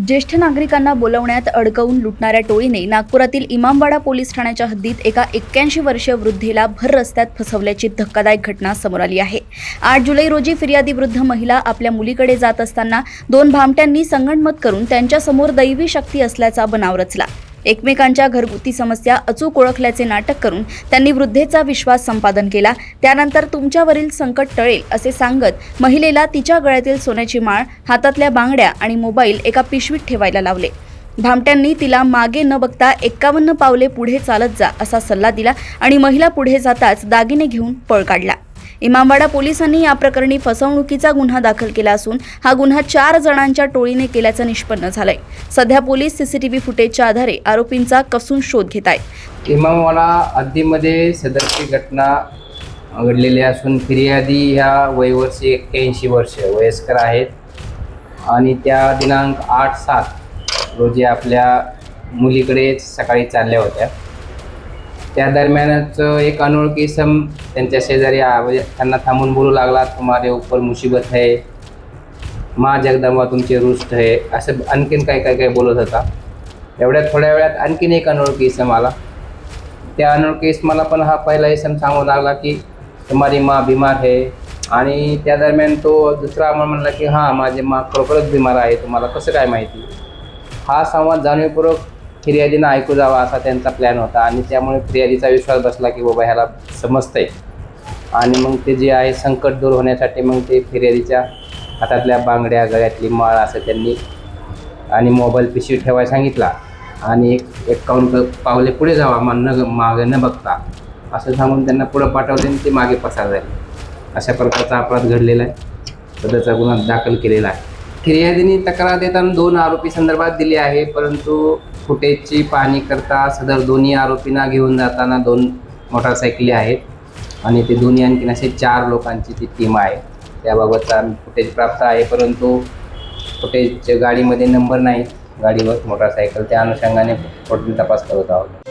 ज्येष्ठ नागरिकांना बोलवण्यात अडकवून लुटणाऱ्या टोळीने नागपुरातील इमामवाडा पोलीस ठाण्याच्या हद्दीत एका 81 वर्षीय वृद्धेला भर रस्त्यात फसवल्याची धक्कादायक घटना समोर आली आहे। 8 जुलै रोजी फिर्यादी वृद्ध महिला आपल्या मुलीकडे जात असताना दोन भामट्यांनी संगनमत करून त्यांच्यासमोर दैवी शक्ती असल्याचा बनाव रचला। एकमेकांच्या घरगुती समस्या अचूक ओळखल्याचे नाटक करून त्यांनी वृद्धेचा विश्वास संपादन केला। त्यानंतर तुमच्यावरील संकट टळेल असे सांगत महिलेला तिच्या गळ्यातील सोन्याची माळ, हातातल्या बांगड्या आणि मोबाईल एका पिशवीत ठेवायला लावले। भामट्यांनी तिला मागे न बघता 51 पावले पुढे चालत जा असा सल्ला दिला आणि महिला पुढे जाताच दागिने घेऊन पळ काढला। इमामवाडा पोलिसांनी या प्रकरणी फसवणुकीचा गुन्हा दाखल केला असून हा गुन्हा 4 जणांच्या टोळीने केल्याचं निष्पन्न झालंय। सध्या पोलीस सीसीटीव्ही फुटेजच्या आधारे आरोपींचा कसून शोध घेत आहेत। इमामवाडा हद्दीमध्ये सदरची घटना घडलेली असून फिर्यादी ह्या वयवर्षी 81 वर्ष वयस्कर आहेत आणि त्या दिनांक 8/7 रोजी आपल्या मुलीकडे सकाळी चालल्या होत्या। त्या दरम्यानच एक अनोळखी इसम त्यांच्या शेजारी त्यांना थांबून बोलू लागला, तुम्हारे ऊपर मुसीबत है, माँ जगदंबा तुमचे रुष्ट है, असं आणखीन काय बोलत होता। एवढ्यात थोड्या वेळात आणखीन एक अनोळखी इसम आला। त्या अनोळखी इसमाला पण हा पहिला इसम सांगू लागला की तुम्हारी माँ बीमार है, आणि त्या दरम्यान तो दुसरा म्हणला की हां माझी माँ खरोखरच बीमार आहे, तुम्हाला कसं काय माहिती। हा संवाद जाणीवपूर्वक फिर्यादीनं ऐकू जावा असा त्यांचा प्लॅन होता आणि त्यामुळे फिर्यादीचा विश्वास बसला की बाबा ह्याला समजतंय, आणि मग ते जे आहे संकट दूर होण्यासाठी मग ते फिर्यादीच्या हातातल्या बांगड्या, गळ्यातली माळ असं त्यांनी आणि मोबाईल पिशवी ठेवायला सांगितला आणि 51 पावले पुढे जावा मागे न बघता असं सांगून त्यांना पुढं पाठवले आणि ते मागे पसार झाले। अशा प्रकारचा अपराध घडलेला आहे। सदरचा गुन्हा दाखल केलेला आहे। फिर्यादीने तक्रार देताना 2 आरोपी संदर्भात दिली आहे, परंतु फुटेजची पाहणी करता सदर दोन्ही आरोपींना घेऊन जाताना 2 मोटारसायकली आहेत आणि ते दोन्ही आणखीन असे 4 लोकांची ती टीम आहे। त्याबाबतचा फुटेज प्राप्त आहे, परंतु फुटेजच्या गाडीमध्ये नंबर नाही गाडीवर मोटारसायकल, त्या अनुषंगाने पुढील तपास करत आहोत।